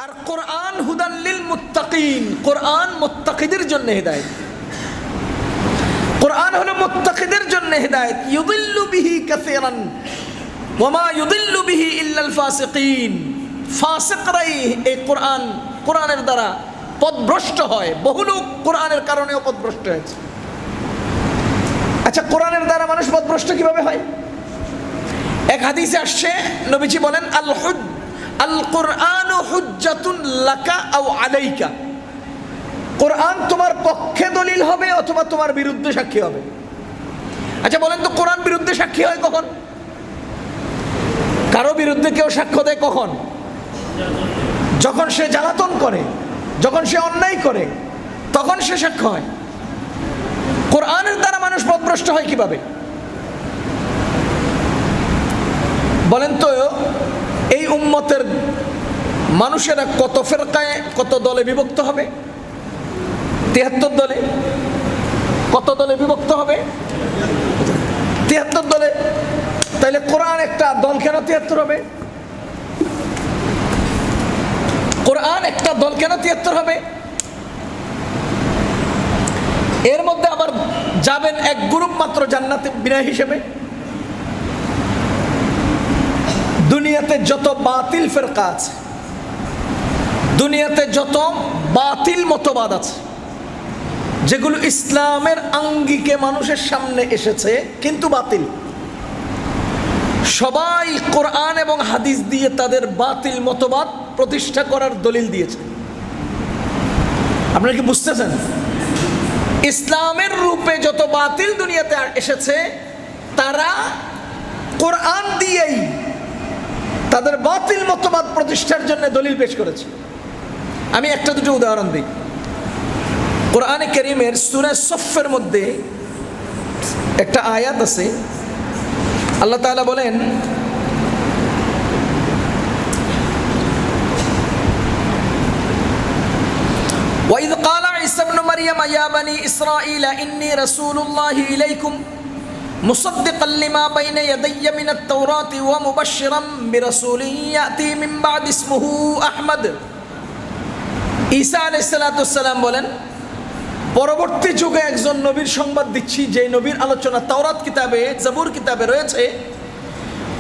আর কোরআন হুদাল লিল মুত্তাকিন, কোরআন মুত্তাকিদের জন্য হেদায়েত। কোরআন হলো মুত্তাকিদের জন্য হেদায়েত। ইউদিল্লু বিহি কাসীরান ওয়া মা ইউদিল্লু বিহি ইল্লাল ফাসিকিন। ফাসিকরাই এই কোরআনের দ্বারা পথভ্রষ্ট হয়। বহু লোক কোরআনের কারণেও পথভ্রষ্ট হয়েছে। আচ্ছা, কোরআনের দ্বারা মানুষ পথভ্রষ্ট কিভাবে হয়? এক হাদিসে আসছে, নবীজি বলেন আল কুরআনু হুজ্জাতুন লাকা আও আলাইকা। কোরআন তোমার পক্ষে দলিল হবে অথবা তোমার বিরুদ্ধে সাক্ষী হবে। আচ্ছা বলেন তো, কোরআন বিরুদ্ধে সাক্ষী হয় কখন? কারো বিরুদ্ধে কেউ সাক্ষ্য দেয় কখন? যখন সে জ্বালাতন করে, যখন সে অন্যায় করে, তখন সে সাক্ষ্য হয়। কোরআনের দ্বারা মানুষ পথভ্রষ্ট হয় কিভাবে বলেন তো? এই উম্মতের মানুষেরা কত ফেরকায়, কত দলে বিভক্ত হবে? 73 দলে। কত দলে বিভক্ত হবে? 73 দলে। তাইলে কোরআন একটা দল কেন 73 হবে? কোরআন একটা দল কেন 73 হবে? এর মধ্যে আবার যাবেন এক গ্রুপ মাত্র জান্নাতে বিনা হিসেবে। দুনিয়াতে যত বাতিল ফিরকা আছে, দুনিয়াতে যত বাতিল মতবাদ আছে, যেগুলো ইসলামের আঙ্গিকে মানুষের সামনে এসেছে কিন্তু বাতিল, সবাই কোরআন এবং হাদিস দিয়ে তাদের বাতিল মতবাদ প্রতিষ্ঠা করার দলিল দিয়েছে। আপনারা কি বুঝতেছেন? ইসলামের রূপে যত বাতিল দুনিয়াতে এসেছে, তারা কোরআন দিয়েই তাদের বাতিল মতবাদ প্রতিষ্ঠার জন্য দলিল পেশ করেছে। আমি একটা দুটো উদাহরণ দিই। কোরআনে কারীমের সূরা সফের মধ্যে একটা আয়াত আছে, আল্লাহ তাআলা বলেন, وَإِذْ قَالَ عِيسَى ابْنُ مَرْيَمَ يَا بَنِي إِسْرَائِيلَ إِنِّي رَسُولُ اللَّهِ إِلَيْكُمْ مُصَدِّقًا لِمَا بَيْنَ يَدَيَّ مِنَ التَّوْرَاةِ وَمُبَشِّرًا بِرَسُولٍ يَأْتِي مِن بَعْدِي اسْمُهُ أَحْمَدُ। ঈসা আলাইহিস সালাতু ওয়াসসালাম বলেন, পরবর্তী যুগে একজন নবীর সংবাদ দিচ্ছি, যে নবীর আলোচনা তাওরাত কিতাবে, জবুর কিতাবে রয়েছে,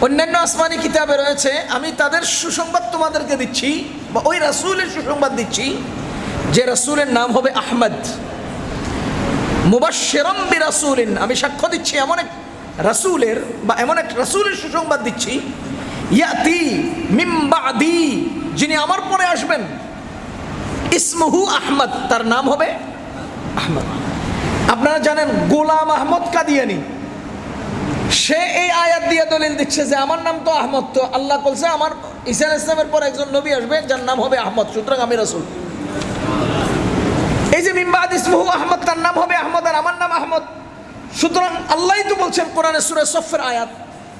অন্যান্য আসমানি কিতাবে রয়েছে। আমি তাদের সুসংবাদ তোমাদেরকে দিচ্ছি, বা ওই রাসূলের সুসংবাদ দিচ্ছি, যে রাসূলের নাম হবে আহমদ। মুবাশশিরাম বিরাসূলিন, আমি সাক্ষ্য দিচ্ছি এমন এক রাসূলের, বা এমন এক রাসূলের সুসংবাদ দিচ্ছি, ইয়াতি মিন বাদি, যিনি আমার পরে আসবেন, ইসমুহু আহমদ, তার নাম হবে আহমদ। আপনারা জানেন গোলাম আহমদ কাদিয়ানি, সে এই আয়াত দিয়ে দলিল দিচ্ছে যে আমার নাম তো আহমদ, তো আল্লাহ বলছে আমার ঈসা আলাইহিস সালামের পর একজন নবী আসবে যার নাম হবে আহমদ, সুতরাং আমি রাসূল। এই যে মিন বাদি ইসমুহু আহমদ, তার নাম হবে আহমদ আর আমার নাম আহমদ, সুতরাং আল্লাহই তো বলছেন কোরআনে সূরা সফের আয়াত।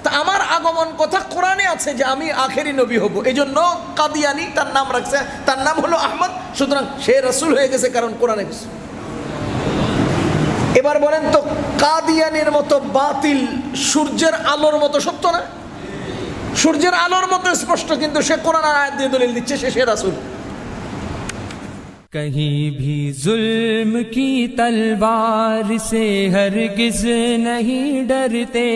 তা আমার আগমন কথা কোরআনে আছে যে আমি আখেরি নবী হব, এই জন্য কাদিয়ানি তার নাম রাখছে, তার নাম হলো আহমদ, সুতরাং সে রাসূল হয়ে গেছে, কারণ কোরআনে গেছে। এবার বলেন তো, কাদিয়ানির মতো বাতিল সূর্যের আলোর মতো সত্য না? সূর্যের আলোর মতো স্পষ্ট, কিন্তু সে কোরআন আয়াত দিয়ে দলিল দিচ্ছে সে রাসূল। कहीं भी जुल्म की तलवार से हरगिज़ नहीं डरते।